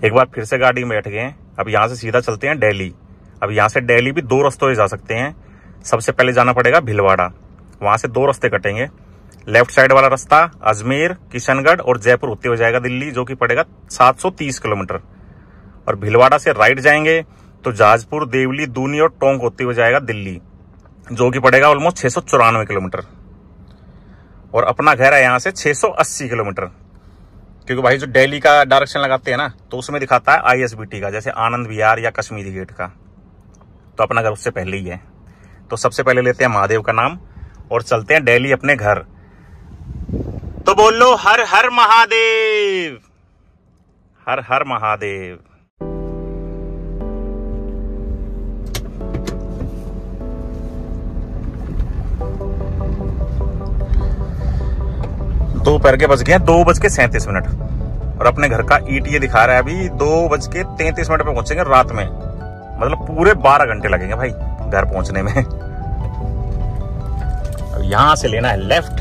एक बार फिर से गाड़ी में बैठ गए हैं। अब यहाँ से सीधा चलते हैं दिल्ली। अब यहाँ से दिल्ली भी 2 रास्तों से जा सकते हैं। सबसे पहले जाना पड़ेगा भीलवाड़ा, वहां से 2 रास्ते कटेंगे। लेफ्ट साइड वाला रास्ता अजमेर, किशनगढ़ और जयपुर होते हुए जाएगा दिल्ली, जो कि पड़ेगा 730 किलोमीटर। और भीलवाड़ा से राइट जाएंगे तो जाजपुर, देवली, दूनी और टोंक होते हुए जाएगा दिल्ली, जो कि पड़ेगा ऑलमोस्ट 694 किलोमीटर। और अपना घर है यहाँ से 680 किलोमीटर, क्योंकि भाई जो दिल्ली का डायरेक्शन लगाते हैं ना, तो उसमें दिखाता है ISBT का, जैसे आनंद विहार या कश्मीरी गेट का। तो अपना घर उससे पहले ही है। तो सबसे पहले लेते हैं महादेव का नाम और चलते हैं दिल्ली अपने घर। तो बोलो हर हर महादेव, हर हर महादेव। दोपहर के बज गए 2:37 और अपने घर का ETA दिखा रहा है अभी 2:33 पे पहुंचेंगे रात में। मतलब पूरे 12 घंटे लगेंगे भाई घर पहुंचने में। अब यहां से लेना है लेफ्ट।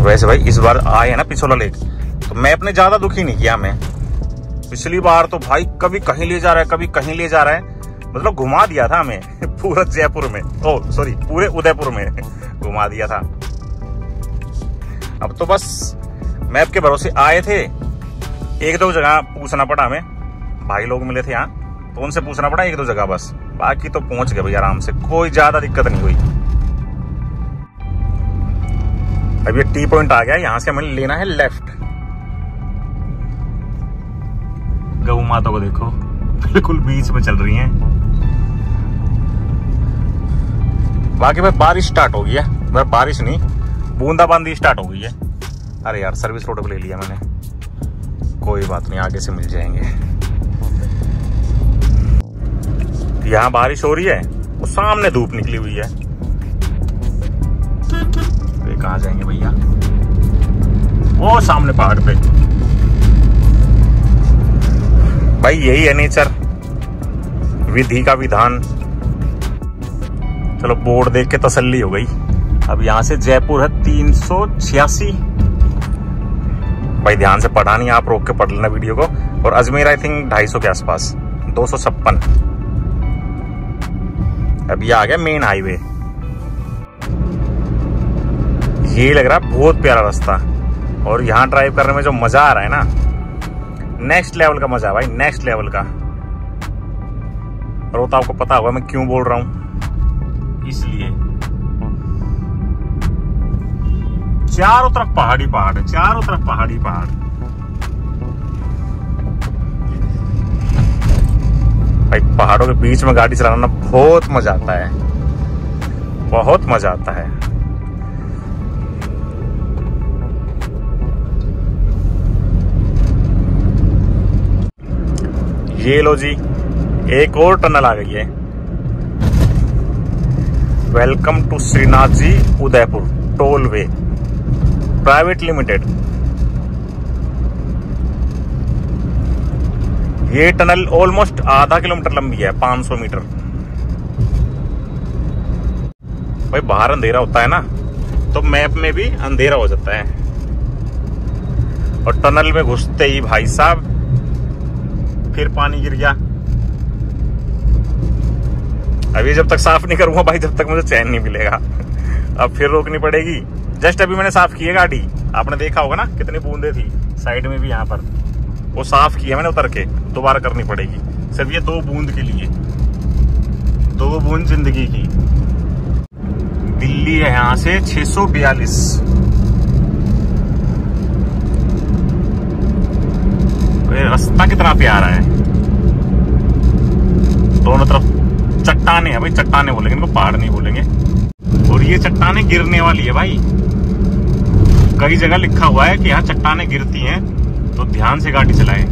वैसे भाई इस बार आए हैं ना पिछोला लेक, तो मैं अपने ज्यादा दुखी नहीं किया। मैं पिछली बार तो भाई कभी कहीं ले जा रहा है, कभी कहीं ले जा रहा है, मतलब घुमा दिया था हमें पूरा जयपुर में, सॉरी पूरे उदयपुर में घुमा दिया था। अब तो बस मैप के भरोसे आए थे। 1-2 जगह पूछना पड़ा हमें, भाई लोग मिले थे यहाँ, तो उनसे पूछना पड़ा 1-2 जगह बस, बाकी तो पहुंच गए भाई आराम से, कोई ज्यादा दिक्कत नहीं हुई। अब ये टी पॉइंट आ गया, यहाँ से हमें लेना है लेफ्ट। गौ माता को देखो बिल्कुल बीच में चल रही हैं। बाकी भाई बारिश स्टार्ट हो गई है, भाई बारिश नहीं बूंदाबांदी स्टार्ट हो गई है। अरे यार सर्विस रोड पे ले लिया मैंने, कोई बात नहीं आगे से मिल जाएंगे। यहाँ बारिश हो रही है और सामने धूप निकली हुई है। कहाँ जाएंगे भैया? वो सामने पहाड़ पे। भाई यही है नेचर, विधि का विधान। चलो बोर्ड देख के तसल्ली हो गई। अब यहां से जयपुर है 386। भाई ध्यान से पढ़ा नहीं, आप रोक के पढ़ लेना वीडियो को। और अजमेर आई थिंक 250 के आसपास, 256। अब ये आ गया मेन हाईवे। ये लग रहा है बहुत प्यारा रास्ता, और यहाँ ड्राइव करने में जो मजा आ रहा है ना, नेक्स्ट लेवल का मजा है भाई, नेक्स्ट लेवल का। और वो तो आपको पता होगा मैं क्यों बोल रहा हूं, इसलिए चारों तरफ पहाड़ी पहाड़ है, चारों तरफ पहाड़ी पहाड़। भाई पहाड़ों के बीच में गाड़ी चलाना बहुत मजा आता है, बहुत मजा आता है। ये लो जी, एक और टनल आ गई है। Welcome to Shrinath ji Udaipur toll way private limited. ये टनल ऑलमोस्ट आधा किलोमीटर लंबी है, 500 मीटर। भाई बाहर अंधेरा होता है ना, तो मैप में भी अंधेरा हो जाता है। और टनल में घुसते ही भाई साहब फिर पानी गिर गया। अभी जब तक साफ नहीं करूंगा भाई, जब तक मुझे चैन नहीं मिलेगा। अब फिर रोकनी पड़ेगी। जस्ट अभी मैंने साफ की है गाड़ी, आपने देखा होगा ना कितनी बूंदे थी साइड में भी, यहाँ पर वो साफ किया मैंने उतर के, दोबारा करनी पड़ेगी सिर्फ ये 2 बूंद के लिए, 2 बूंद जिंदगी की। दिल्ली है यहाँ से 642। रास्ता कितना प्यारा है, दोनों तरफ चट्टाने हैं भाई, चट्टाने बोलेंगे इनको, पहाड़ नहीं बोलेंगे। और ये चट्टाने गिरने वाली है भाई, कई जगह लिखा हुआ है कि यहाँ चट्टाने गिरती हैं, तो ध्यान से गाड़ी चलाएं।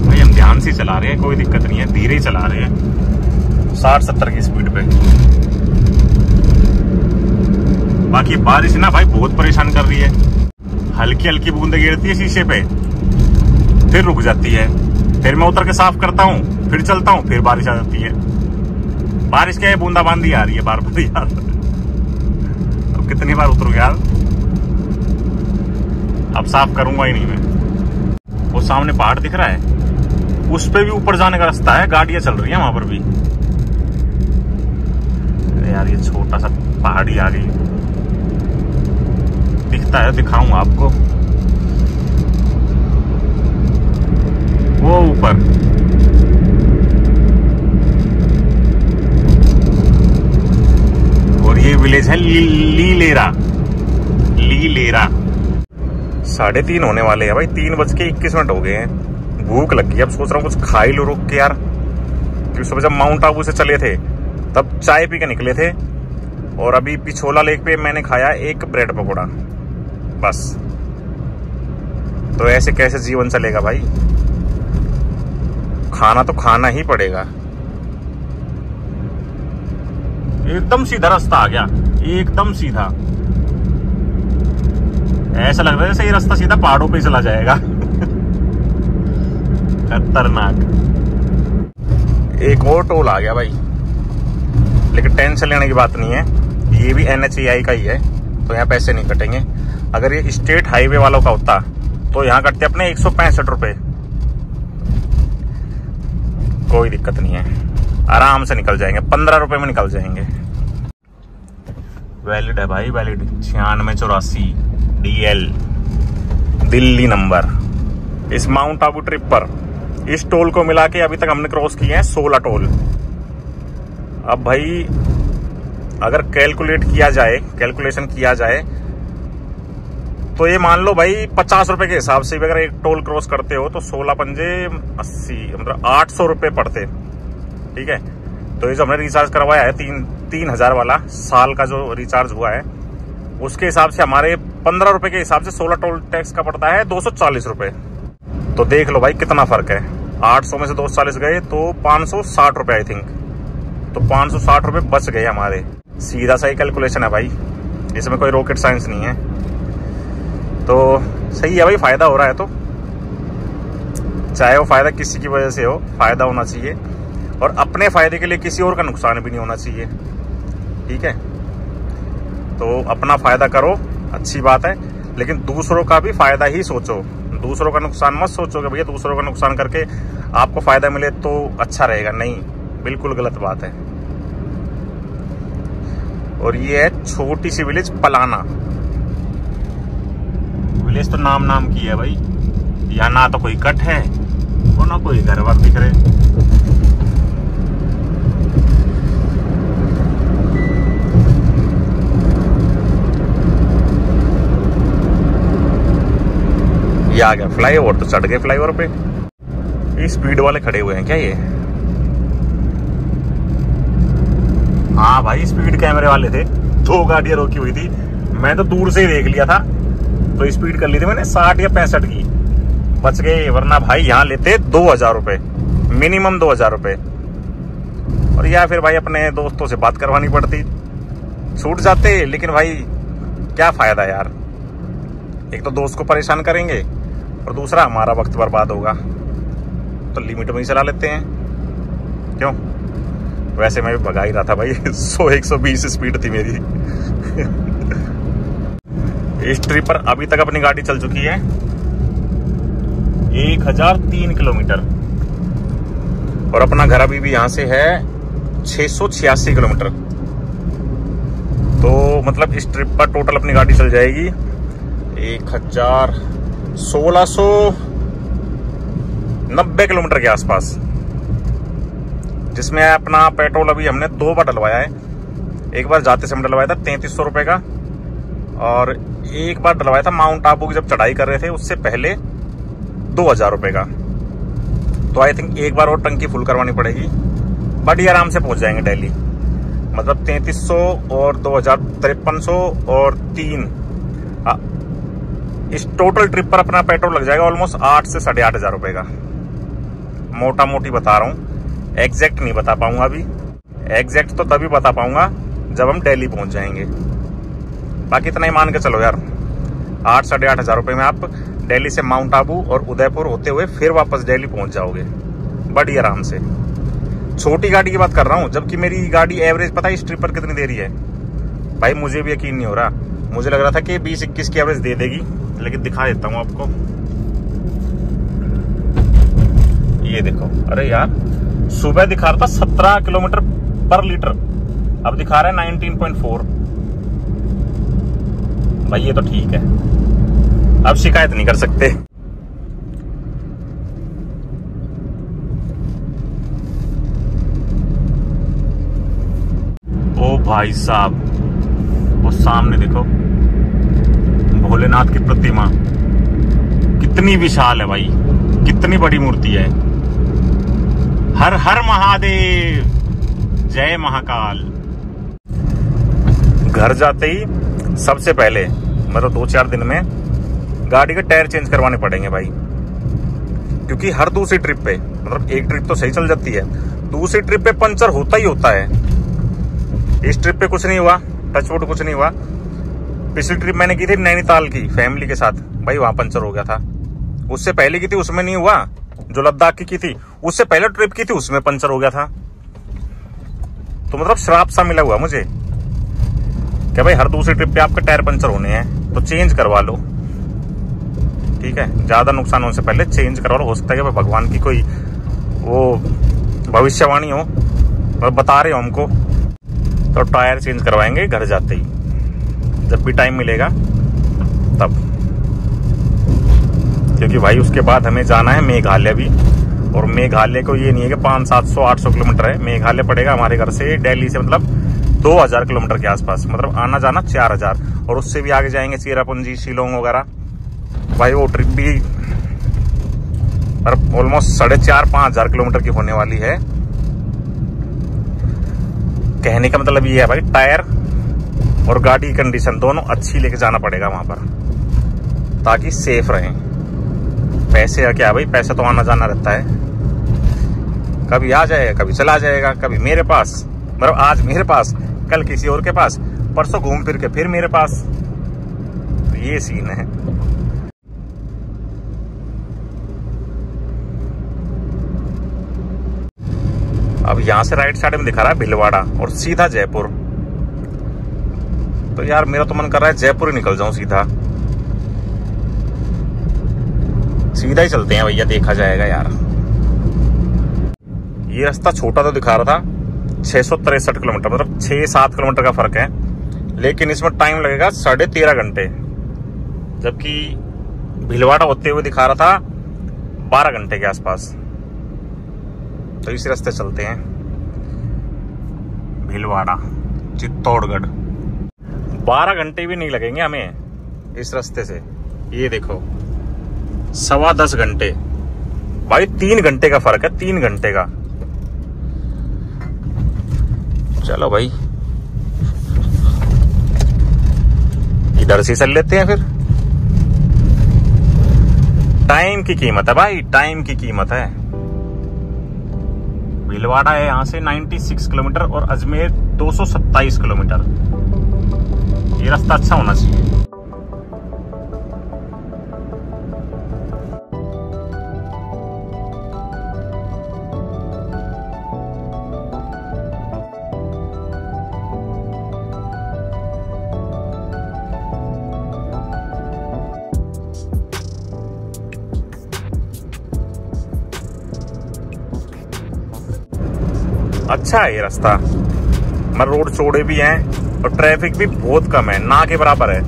भाई हम ध्यान से चला रहे हैं, कोई दिक्कत नहीं है, धीरे ही चला रहे हैं 60-70 की स्पीड पे। बाकी बारिश ना भाई बहुत परेशान कर रही है, हल्की हल्की बूंदें गिरती है शीशे पे, फिर रुक जाती है, फिर मैं उतर के साफ करता हूँ, फिर चलता हूँ, फिर बारिश आ जाती है। बारिश के बूंदाबांदी आ रही है बार बार यार। अब कितनी बार उतरू यार, अब साफ करूंगा ही नहीं मैं। वो सामने पहाड़ दिख रहा है, उस पे भी ऊपर जाने का रास्ता है, गाड़ियां चल रही हैं वहां पर भी। अरे यार ये छोटा सा पहाड़ी आ गई, दिखता है, दिखाऊंगा आपको। वो ऊपर और ये विलेज है लीलेरा। 3:30 होने वाले हैं भाई, 3:21 हो गए हैं। भूख लग गई, अब सोच रहा हूँ कुछ खा ही लो रुक के यार। क्योंकि सुबह जब माउंट आबू से चले थे तब चाय पी के निकले थे, और अभी पिछोला लेक पे मैंने खाया एक ब्रेड पकौड़ा बस। तो ऐसे कैसे जीवन चलेगा भाई, खाना तो खाना ही पड़ेगा। एकदम सीधा रास्ता आ गया, एकदम सीधा। ऐसा लग रहा है जैसे ये रास्ता सीधा पहाड़ों पे चला जाएगा। खतरनाक। एक और टोल आ गया भाई, लेकिन टेंशन लेने की बात नहीं है, ये भी NHAI का ही है, तो यहाँ पैसे नहीं कटेंगे। अगर ये स्टेट हाईवे वालों का होता तो यहाँ कटते अपने 165 रुपए। कोई दिक्कत नहीं है, आराम से निकल जाएंगे, 15 रुपए में निकल जाएंगे। वैलिड है भाई, वैलिड 9684 DL दिल्ली नंबर। इस माउंट आबू ट्रिप पर इस टोल को मिला के अभी तक हमने क्रॉस किए हैं 16 टोल। अब भाई अगर कैलकुलेशन किया जाए तो ये मान लो भाई 50 रुपए के हिसाब से अगर एक टोल क्रॉस करते हो तो 16 पंजे 80, मतलब 800 रुपए पड़ते। ठीक है, तो ये जो हमने रिचार्ज करवाया है 3000 वाला साल का जो रिचार्ज हुआ है, उसके हिसाब से हमारे 15 रुपए के हिसाब से 16 टोल टैक्स का पड़ता है 240 रुपए। तो देख लो भाई कितना फर्क है। 800 में से 240 गए तो 560 रुपए आई थिंक। तो 560 रुपए बच गए हमारे। सीधा सही कैलकुलेशन है भाई, इसमें कोई रॉकेट साइंस नहीं है। तो सही है भाई, फायदा हो रहा है तो चाहे वो फायदा किसी की वजह से हो, फायदा होना चाहिए, और अपने फायदे के लिए किसी और का नुकसान भी नहीं होना चाहिए। ठीक है, तो अपना फायदा करो, अच्छी बात है, लेकिन दूसरों का भी फायदा ही सोचो। दूसरों का नुकसान मत सोचो कि भैया दूसरों का नुकसान करके आपको फायदा मिले तो अच्छा रहेगा। नहीं, बिल्कुल गलत बात है। और ये है छोटी सी विलेज पलाना। विलेज तो नाम की है भाई, यहाँ ना तो कोई कट है और ना कोई घर वर दिख रहे। ये आ गया फ्लाईओवर, तो चढ़ गए फ्लाईओवर पे। ये स्पीड वाले खड़े हुए हैं क्या ये? हाँ भाई, स्पीड कैमरे वाले थे, 2 गाड़ियां रोकी हुई थी, मैं तो दूर से ही देख लिया था, तो स्पीड कर ली थी मैंने 60 या 65 की, बच गए। वरना भाई यहाँ लेते 2000 रुपए, मिनिमम 2000 रुपए। और या फिर भाई अपने दोस्तों से बात करवानी पड़ती, छूट जाते। लेकिन भाई क्या फायदा यार, एक तो दोस्त को परेशान करेंगे और दूसरा हमारा वक्त बर्बाद होगा। तो लिमिट में ही चला लेते हैं, क्यों? वैसे मैं भी भगा ही रहा था भाई, 100-120 स्पीड थी मेरी। इस ट्रिप पर अभी तक अपनी गाड़ी चल चुकी है 1003 किलोमीटर, और अपना घर अभी भी यहाँ से है 686 किलोमीटर। तो मतलब इस ट्रिप पर टोटल अपनी गाड़ी चल जाएगी 1690 किलोमीटर के आसपास, जिसमें अपना पेट्रोल अभी हमने 2 बार डलवाया है। एक बार जाते समय डलवाया था 3300 रुपए का, और एक बार डलवाया था माउंट आबू की जब चढ़ाई कर रहे थे उससे पहले 2000 रुपए का। तो आई थिंक एक बार और टंकी फुल करवानी पड़ेगी, बट ये आराम से पहुंच जाएंगे दिल्ली। मतलब 3300 और 2000 5300 और 3, इस टोटल ट्रिप पर अपना पेट्रोल लग जाएगा ऑलमोस्ट 8 से 8500 रुपए का। मोटा मोटी बता रहा हूँ, एग्जैक्ट नहीं बता पाऊंगा अभी। एग्जैक्ट तो तभी बता पाऊंगा जब हम दिल्ली पहुंच जाएंगे। बाकी इतना ही मान के चलो यार, 8 से 8500 रुपए में आप दिल्ली से माउंट आबू और उदयपुर होते हुए फिर वापस दिल्ली पहुंच जाओगे बड़ी आराम से। छोटी गाड़ी की बात कर रहा हूँ, जबकि मेरी गाड़ी एवरेज पता है इस ट्रिप पर कितनी दे रही है भाई, मुझे भी यकीन नहीं हो रहा। मुझे लग रहा था कि 20-21 की एवरेज दे देगी, लेकिन दिखा देता हूँ आपको। ये देखो, अरे यार सुबह दिखा रहा था 17 किलोमीटर पर लीटर, अब दिखा रहा है 19.4। भाई ये तो ठीक है, अब शिकायत नहीं कर सकते। ओ भाई साहब, वो सामने देखो भोलेनाथ की प्रतिमा, कितनी विशाल है भाई, कितनी बड़ी मूर्ति है। हर हर महादेव, जय महाकाल। घर जाते ही सबसे पहले मतलब 2-4 दिन में गाड़ी के टायर चेंज करवाने पड़ेंगे भाई, क्योंकि हर दूसरी ट्रिप पे, मतलब एक ट्रिप तो सही चल जाती है, दूसरी ट्रिप पे पंचर होता ही होता है। इस ट्रिप पे कुछ नहीं हुआ, टचवुड कुछ नहीं हुआ। पिछली ट्रिप मैंने की थी नैनीताल की फैमिली के साथ, भाई वहां पंचर हो गया था। उससे पहले की थी उसमें नहीं हुआ, जो लद्दाख की थी उससे पहले ट्रिप की थी उसमें पंचर हो गया था। तो मतलब श्राप सा मिला हुआ मुझे कि भाई हर दूसरी ट्रिप पे आपके टायर पंचर होने हैं तो चेंज करवा लो, ठीक है, ज्यादा नुकसान होने से पहले चेंज करवा लो। हो सकता है कि भगवान की कोई वो भविष्यवाणी हो, बता रहे हो हमको, तो टायर चेंज करवाएंगे घर जाते ही, जब भी टाइम मिलेगा तब। क्योंकि भाई उसके बाद हमें जाना है मेघालय भी, और मेघालय को ये नहीं है कि 500-700-800 किलोमीटर है। मेघालय पड़ेगा हमारे घर से, दिल्ली से मतलब 2000 किलोमीटर के आसपास, मतलब आना जाना 4000, और उससे भी आगे जाएंगे चेरापूंजी, शिलोंग वगैरह। भाई वो ट्रिप भी ऑलमोस्ट 4,500-5,000 किलोमीटर की होने वाली है। कहने का मतलब ये है भाई, टायर और गाड़ी की कंडीशन दोनों अच्छी लेके जाना पड़ेगा वहां पर, ताकि सेफ रहें। पैसे का क्या भाई, पैसे तो आना जाना रहता है, कभी आ जाएगा, कभी चला जाएगा, कभी मेरे पास, मतलब आज मेरे पास, कल किसी और के पास, परसों घूम फिर के फिर मेरे पास। तो ये सीन है। अब यहां से राइट साइड में दिखा रहा है भीलवाड़ा और सीधा जयपुर। तो यार मेरा तो मन कर रहा है जयपुर ही निकल जाऊं सीधा ही चलते हैं भैया, देखा जाएगा यार। ये रास्ता छोटा तो दिखा रहा था 663 किलोमीटर, मतलब 6-7 किलोमीटर का फर्क है, लेकिन इसमें टाइम लगेगा 13.5 घंटे, जबकि भीलवाड़ा होते हुए दिखा रहा था 12 घंटे के आसपास। तो इसी रास्ते चलते हैं, भीलवाड़ा चित्तौड़गढ़। 12 घंटे भी नहीं लगेंगे हमें इस रास्ते से। ये देखो 10.25 घंटे भाई, 3 घंटे का फर्क है, 3 घंटे का। चलो भाई इधर से चल लेते हैं फिर। टाइम की कीमत है भाई, टाइम की कीमत है। भीलवाड़ा है यहाँ से 96 किलोमीटर और अजमेर 227 किलोमीटर। ये रास्ता अच्छा होना चाहिए। अच्छा है ये रास्ता, मगर रोड चौड़े भी हैं और ट्रैफिक भी बहुत कम है, ना के बराबर है।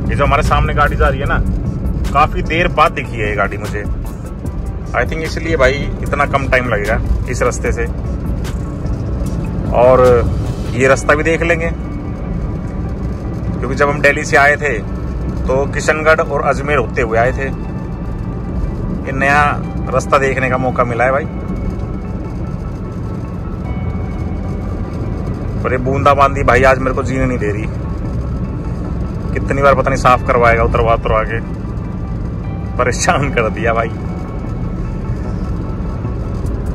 ये जो हमारे सामने गाड़ी जा रही है ना, काफी देर बाद दिखी है ये गाड़ी मुझे। आई थिंक इसलिए भाई इतना कम टाइम लगेगा इस रास्ते से। और ये रास्ता भी देख लेंगे, क्योंकि जब हम दिल्ली से आए थे तो किशनगढ़ और अजमेर होते हुए आए थे। ये नया रास्ता देखने का मौका मिला है भाई। पर ये बूंदाबांदी भाई आज मेरे को जीने नहीं दे रही। कितनी बार पता नहीं साफ करवाएगा उतरवा के, परेशान कर दिया भाई।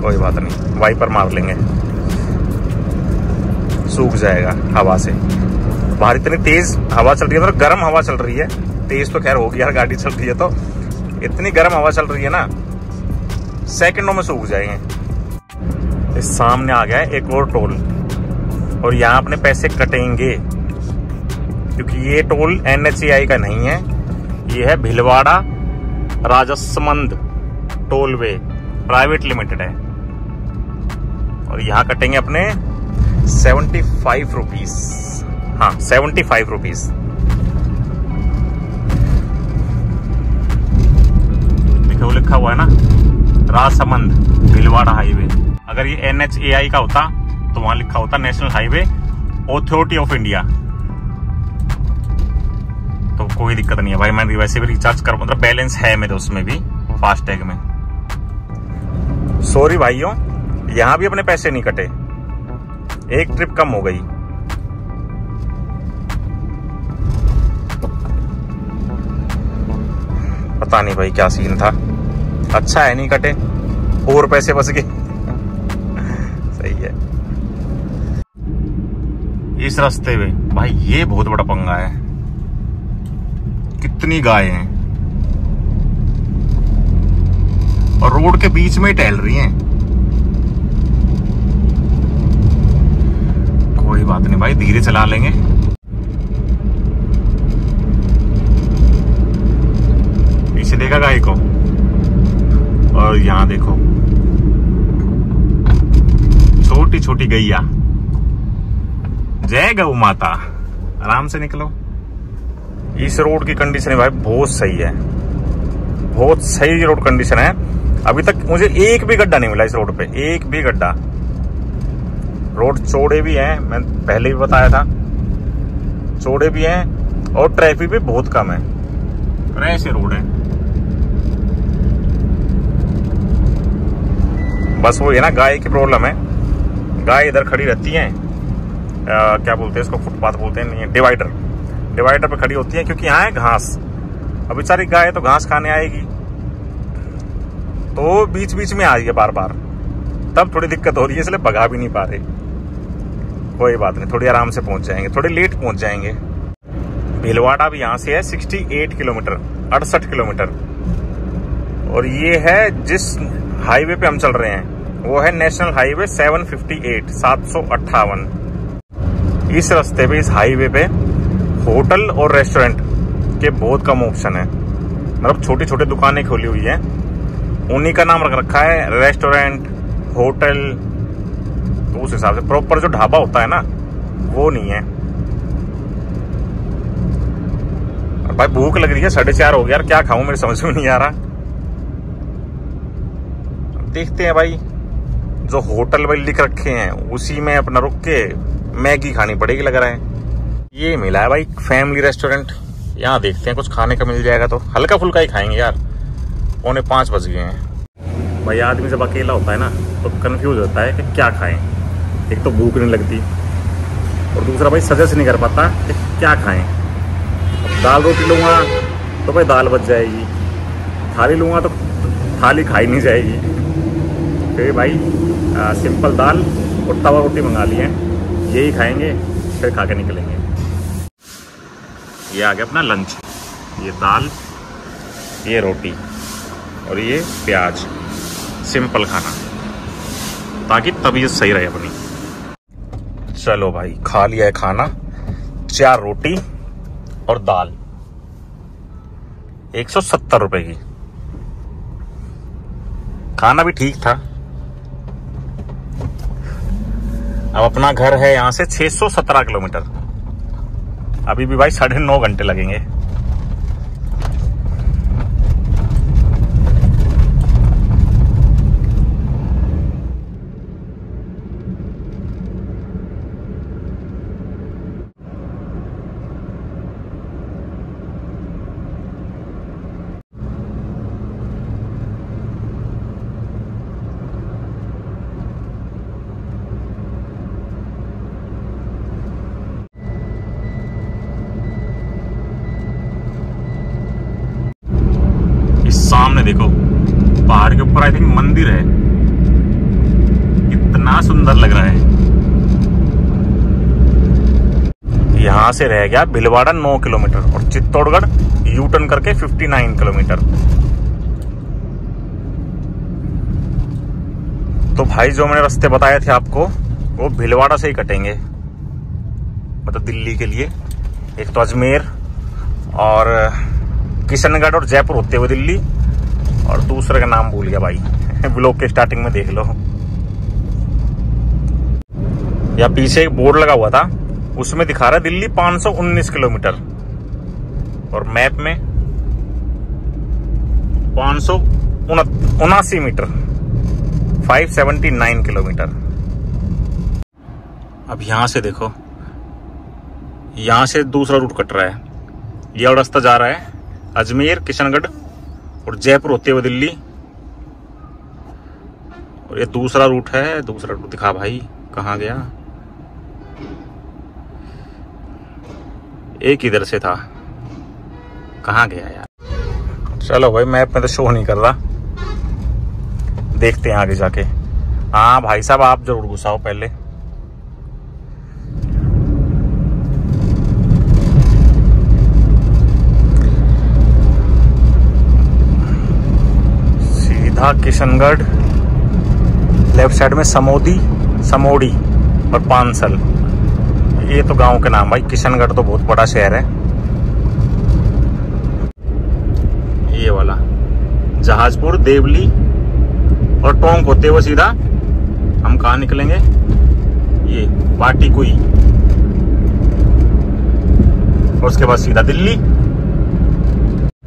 कोई बात नहीं, वाइपर मार लेंगे, सूख जाएगा हवा से। बाहर इतनी तेज हवा चल रही है, तो गर्म हवा चल रही है। तेज तो खैर होगी यार, गाड़ी चल रही है तो। इतनी गर्म हवा चल रही है ना, सेकंडों में सूख जाएंगे। इस सामने आ गया है एक और टोल, और यहाँ अपने पैसे कटेंगे क्योंकि ये टोल NHAI का नहीं है, ये है Bhilwara Rajsamand tollway private limited है। और यहाँ कटेंगे अपने 75 रुपीज। हाँ 75 रुपीज। देखो लिखा हुआ है ना राजसमंद भीलवाड़ा हाईवे। अगर ये NHAI का होता तो वहां लिखा होता national highway authority of India, तो कोई दिक्कत नहीं है भाई। मैं वैसे भी रिचार्ज कर, मतलब बैलेंस है मेरे उसमें भी, फास्टैग में। सॉरी भाइयों, यहां भी अपने पैसे नहीं कटे, एक ट्रिप कम हो गई। पता नहीं भाई क्या सीन था, अच्छा है नहीं कटे, और पैसे बच गए। सही है। इस रास्ते में भाई ये बहुत बड़ा पंगा है, कितनी गाय हैं और रोड के बीच में ही टहल रही हैं। कोई बात नहीं भाई, धीरे चला लेंगे। पीछे देखा गाय को, और यहां देखो छोटी छोटी गैया। जय गौ माता। आराम से निकलो। इस रोड की कंडीशन है भाई बहुत सही है, बहुत सही रोड कंडीशन है। अभी तक मुझे एक भी गड्ढा नहीं मिला इस रोड पे, एक भी गड्ढा। रोड चौड़े भी हैं, मैं पहले भी बताया था, चौड़े भी हैं और ट्रैफिक भी बहुत कम है। ऐसे रोड है, बस वो है ना गाय की प्रॉब्लम है। गाय इधर खड़ी रहती हैं, क्या बोलते हैं इसको, फुटपाथ बोलते हैं, नहीं डिवाइडर, डिवाइडर पे खड़ी होती है क्योंकि यहाँ है घास। अब बेचारी गाय तो घास खाने आएगी, तो बीच बीच में आ रही है बार बार, तब थोड़ी दिक्कत हो रही है, इसलिए भगा भी नहीं पा रहे। कोई बात नहीं, थोड़ी आराम से पहुंच जाएंगे, थोड़ी लेट पहुंच जाएंगे। भीलवाड़ा भी यहाँ से है 68 किलोमीटर, 68 किलोमीटर। और ये है जिस हाईवे पे हम चल रहे हैं, वो है नेशनल हाईवे 758, 758। इस रास्ते पे, इस हाईवे पे होटल और रेस्टोरेंट के बहुत कम ऑप्शन है, मतलब छोटी छोटी दुकानें खोली हुई हैं, उन्हीं का नाम रख रखा है रेस्टोरेंट, होटल। तो उस हिसाब से प्रॉपर जो ढाबा होता है ना, वो नहीं है। और भाई भूख लग रही है, 4:30 हो गया यार, क्या खाऊं मेरे समझ में नहीं आ रहा। देखते हैं भाई, जो होटल वाले लिख रखे हैं उसी में अपना रुक के मैगी खानी पड़ेगी लग रहा है। ये मिला है भाई फैमिली रेस्टोरेंट, यहाँ देखते हैं कुछ खाने का मिल जाएगा तो हल्का फुल्का ही खाएंगे यार, 4:45 बज गए हैं। भाई आदमी जब अकेला होता है ना तो कंफ्यूज होता है कि क्या खाएं। एक तो भूख नहीं लगती, और दूसरा भाई सजेस्ट नहीं कर पाता कि क्या खाएं। दाल रोटी लूँगा तो भाई दाल बच जाएगी, थाली लूँगा तो थाली खाई नहीं जाएगी। फिर भाई सिंपल दाल और तवा रोटी मंगा ली है, यही खाएंगे, फिर खा के निकलेंगे। ये आ गया अपना लंच, ये दाल, ये रोटी और ये प्याज, सिंपल खाना, ताकि तबीयत सही रहे अपनी। चलो भाई खा लिया है खाना, 4 रोटी और दाल, 170 रुपए की। खाना भी ठीक था। अब अपना घर है यहां से 617 किलोमीटर, अभी भी भाई 9.5 घंटे लगेंगे। सामने देखो पहाड़ के ऊपर आई थिंक मंदिर है, इतना सुंदर लग रहा है। यहां से रह गया भीलवाड़ा 9 किलोमीटर और चित्तौड़गढ़ यू टर्न करके 59 किलोमीटर। तो भाई जो मैंने रास्ते बताए थे आपको वो भीलवाड़ा से ही कटेंगे, मतलब दिल्ली के लिए। एक तो अजमेर और किशनगढ़ और जयपुर होते हुए दिल्ली, और दूसरे का नाम भूल गया भाई ब्लॉग के स्टार्टिंग में देख लो। या पीछे एक बोर्ड लगा हुआ था उसमें दिखा रहा है दिल्ली 519 किलोमीटर और मैप में 579 मीटर, 579 किलोमीटर। अब यहां से देखो, यहां से दूसरा रूट कट रहा है। यह रास्ता जा रहा है अजमेर, किशनगढ़ और जयपुर होते हुए दिल्ली, और ये दूसरा रूट है। दूसरा रूट दिखा भाई, कहाँ गया? एक इधर से था, कहाँ गया यार? चलो भाई, मैप में तो शो नहीं कर रहा, देखते हैं आगे जाके। हाँ भाई साहब, आप जरूर घुसाओ पहले। सीधा किशनगढ़, लेफ्ट साइड में समोड़ी और पांसल। ये तो गांव के नाम भाई। किशनगढ़ तो बहुत बड़ा शहर है। ये वाला जहाजपुर, देवली और टोंक होते हुए सीधा हम कहाँ निकलेंगे? ये बाटीकुई, और उसके बाद सीधा दिल्ली।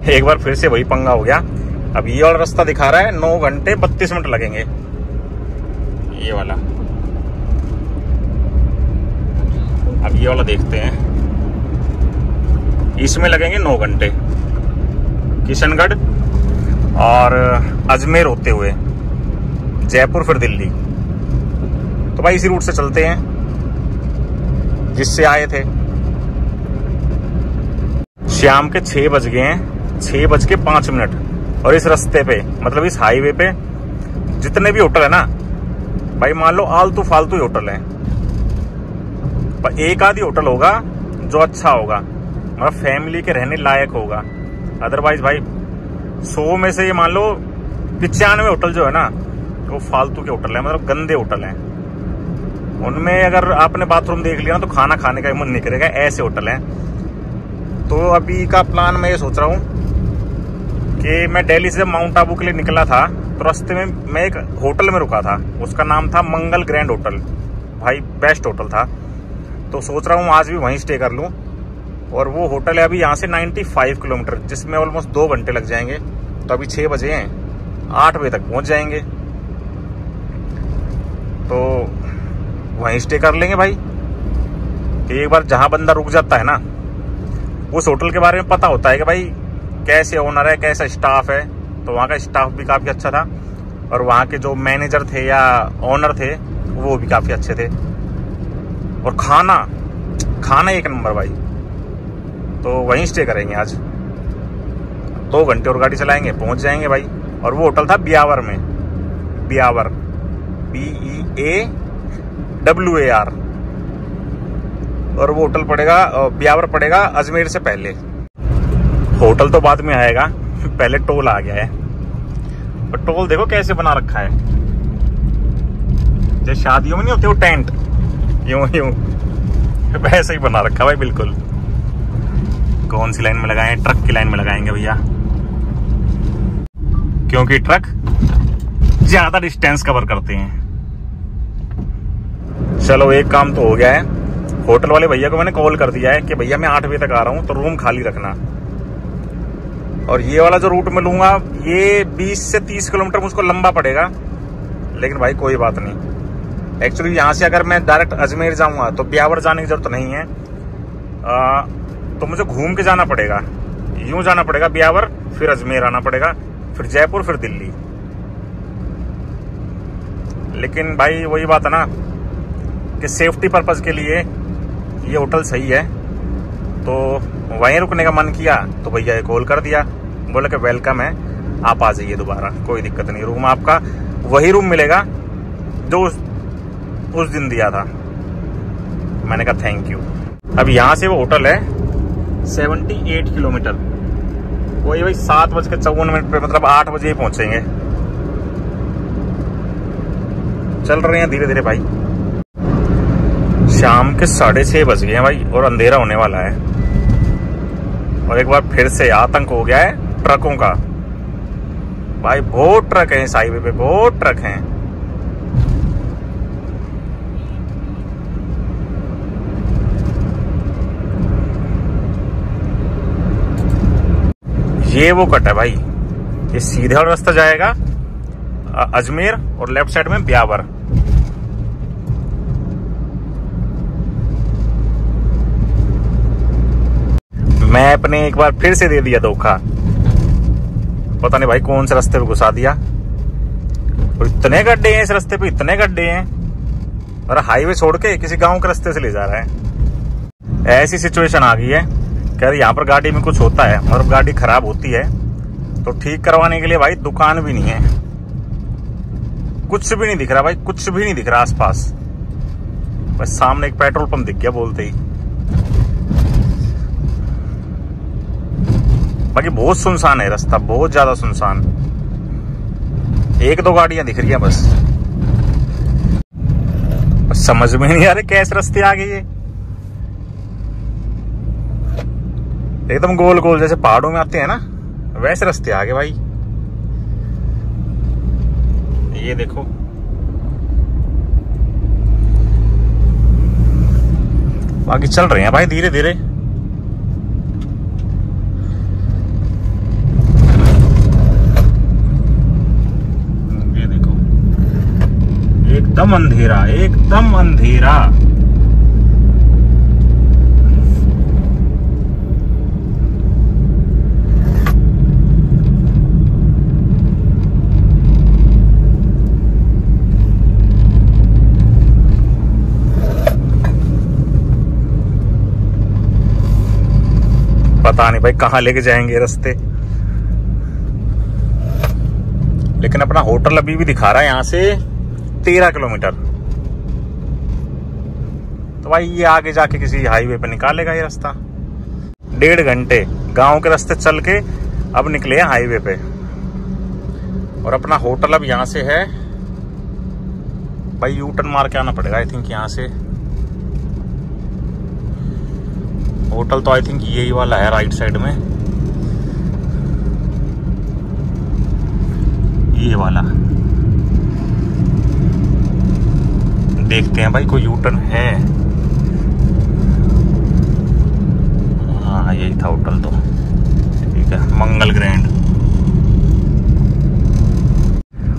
एक बार फिर से वही पंगा हो गया। अब ये वाला रास्ता दिखा रहा है 9 घंटे 32 मिनट लगेंगे। ये वाला, अब ये वाला देखते हैं, इसमें लगेंगे 9 घंटे। किशनगढ़ और अजमेर होते हुए जयपुर, फिर दिल्ली। तो भाई इसी रूट से चलते हैं जिससे आए थे। शाम के 6 बज गए हैं, 6:05। और इस रास्ते पे, मतलब इस हाईवे पे जितने भी होटल है ना भाई, मान लो आलतू फालतू ही होटल है, पर एक आधी होटल होगा जो अच्छा होगा, मतलब फैमिली के रहने लायक होगा। अदरवाइज भाई 100 में से ये मान लो 95 होटल जो है ना वो फालतू के होटल है, मतलब गंदे होटल हैं। उनमें अगर आपने बाथरूम देख लिया ना तो खाना खाने का मन नहीं करेगा, ऐसे होटल हैं। तो अभी का प्लान मैं ये सोच रहा हूँ कि मैं दिल्ली से माउंट आबू के लिए निकला था तो रास्ते में मैं एक होटल में रुका था, उसका नाम था मंगल ग्रैंड होटल। भाई बेस्ट होटल था। तो सोच रहा हूँ आज भी वहीं स्टे कर लूँ। और वो होटल है अभी यहाँ से 95 किलोमीटर, जिसमें ऑलमोस्ट 2 घंटे लग जाएंगे। तो अभी 6 बजे हैं, 8 बजे तक पहुँच जाएंगे। तो वहीं स्टे कर लेंगे भाई। कि एक बार जहाँ बंदा रुक जाता है ना, उस होटल के बारे में पता होता है कि भाई कैसे ओनर है, कैसा स्टाफ है। तो वहाँ का स्टाफ भी काफ़ी अच्छा था, और वहाँ के जो मैनेजर थे या ओनर थे वो भी काफ़ी अच्छे थे। और खाना एक नंबर भाई। तो वहीं स्टे करेंगे आज। 2 घंटे और गाड़ी चलाएंगे, पहुँच जाएंगे भाई। और वो होटल था ब्यावर में, ब्यावर, BEAWAR। और वो होटल पड़ेगा, ब्यावर पड़ेगा अजमेर से पहले। होटल तो बाद में आएगा, पहले टोल आ गया है। और टोल देखो कैसे बना रखा है, जैसे शादियों में नहीं होते वो टेंट, यूं वैसे ही बना रखा भाई बिल्कुल। कौन सी लाइन में लगाए? ट्रक की लाइन में लगाएंगे भैया, क्योंकि ट्रक ज्यादा डिस्टेंस कवर करते हैं। चलो एक काम तो हो गया है। होटल वाले भैया को मैंने कॉल कर दिया है कि भैया मैं 8 बजे तक आ रहा हूँ, तो रूम खाली रखना। और ये वाला जो रूट में लूंगा ये 20 से 30 किलोमीटर मुझको लंबा पड़ेगा, लेकिन भाई कोई बात नहीं। एक्चुअली यहाँ से अगर मैं डायरेक्ट अजमेर जाऊंगा तो ब्यावर जाने की जरूरत नहीं है, तो मुझे घूम के जाना पड़ेगा। यूं जाना पड़ेगा ब्यावर, फिर अजमेर आना पड़ेगा, फिर जयपुर, फिर दिल्ली। लेकिन भाई वही बात है ना कि सेफ्टी पर्पज के लिए ये होटल सही है। तो वहीं रुकने का मन किया तो भैया ये कॉल कर दिया, बोले कि वेलकम है, आप आ जाइए दोबारा, कोई दिक्कत नहीं। रूम आपका वही रूम मिलेगा जो उस दिन दिया था। मैंने कहा थैंक यू। अब यहाँ से वो होटल है 78 किलोमीटर। वही भाई 7:54 पे, मतलब 8 बजे ही पहुंचेंगे। चल रहे हैं धीरे धीरे भाई। शाम के 6:30 बज गए हैं भाई और अंधेरा होने वाला है। और एक बार फिर से आतंक हो गया है ट्रकों का। भाई बहुत ट्रक हैं इस हाईवे पे, बहुत ट्रक हैं। ये वो कट है भाई, ये सीधे वाला रास्ता जाएगा अजमेर और लेफ्ट साइड में ब्यावर। मैप ने एक बार फिर से दे दिया धोखा। पता नहीं भाई कौन से रास्ते पे घुसा दिया। और इतने गड्ढे हैं इस रास्ते पे, इतने गड्ढे हैं। और हाईवे छोड़ के किसी गांव के रास्ते से ले जा रहा है। ऐसी सिचुएशन आ गई है कि यार यहाँ पर गाड़ी में कुछ होता है, मतलब गाड़ी खराब होती है तो ठीक करवाने के लिए भाई दुकान भी नहीं है, कुछ भी नहीं दिख रहा भाई, कुछ भी नहीं दिख रहा आसपास। बस सामने एक पेट्रोल पंप दिख गया बोलते ही। बाकी बहुत सुनसान है रास्ता, बहुत ज्यादा सुनसान। एक दो गाड़ियां दिख रही हैं बस समझ में नहीं आ रहे कैसे रास्ते आ गए ये। एकदम गोल गोल जैसे पहाड़ों में आते हैं ना, वैसे रास्ते आ गए भाई। ये देखो बाकी चल रहे हैं भाई धीरे धीरे। ये देखो एकदम अंधेरा, एकदम अंधेरा। पता नहीं भाई कहाँ लेके जाएंगे रास्ते। लेकिन अपना होटल अभी भी दिखा रहा है यहाँ से 13 किलोमीटर। तो भाई ये आगे जाके किसी हाईवे पे निकालेगा ये रास्ता। 1.5 घंटे गांव के रास्ते चल के अब निकले हैं हाईवे पे। और अपना होटल अब यहाँ से है भाई, यू टर्न मार के आना पड़ेगा आई थिंक यहाँ से। होटल तो आई थिंक यही वाला है राइट साइड में, ये वाला। देखते हैं भाई कोई यू टर्न है। हाँ यही था होटल तो, ठीक है, मंगल ग्रैंड।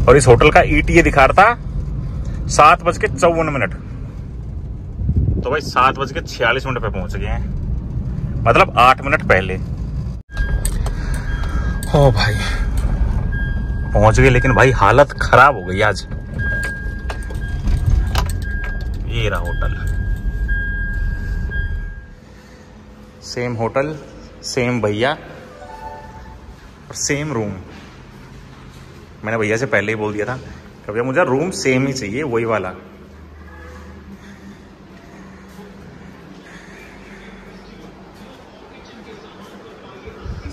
और इस होटल का ETA दिखा रहा था 7:54। तो भाई 7:46 पे पहुंच गए हैं, मतलब 8 मिनट पहले। ओ भाई पहुंच गए, लेकिन भाई हालत खराब हो गई आज। ये रहा होटल, सेम होटल, सेम भैया और सेम रूम। मैंने भैया से पहले ही बोल दिया था कि भैया मुझे रूम सेम ही चाहिए, वही वाला।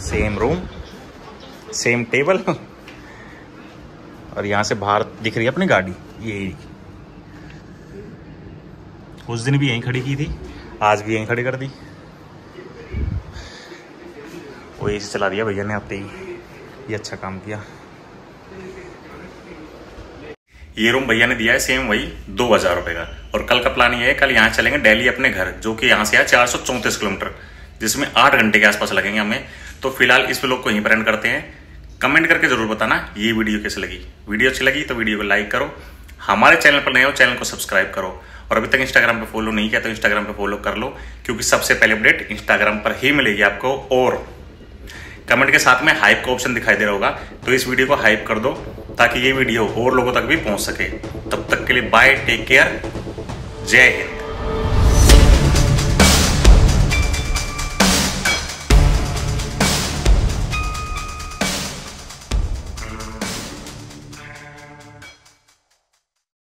Same room, same table. और यहाँ से बाहर दिख रही है अपनी गाड़ी। ये उस दिन भी यहीं खड़ी की थी, आज भी यहीं खड़ी कर दी। वो AC चला दिया भैया ने आते ही, ये अच्छा काम किया। ये रूम भैया ने दिया है सेम वही 2000 रुपए का। और कल का प्लान ये है, कल यहाँ चलेंगे दिल्ली अपने घर, जो कि यहाँ से है 434 किलोमीटर, जिसमें 8 घंटे के आसपास लगेंगे हमें। तो फिलहाल इस व्लॉग को यहीं पर एंड करते हैं। कमेंट करके जरूर बताना ये वीडियो कैसी लगी। वीडियो अच्छी लगी तो वीडियो को लाइक करो, हमारे चैनल पर नए हो चैनल को सब्सक्राइब करो, और अभी तक इंस्टाग्राम पे फॉलो नहीं किया तो इंस्टाग्राम पे फॉलो कर लो, क्योंकि सबसे पहले अपडेट इंस्टाग्राम पर ही मिलेगी आपको। और कमेंट के साथ में हाइप का ऑप्शन दिखाई दे रहा होगा, तो इस वीडियो को हाइप कर दो ताकि ये वीडियो और लोगों तक भी पहुंच सके। तब तक के लिए बाय, टेक केयर, जय हिंद।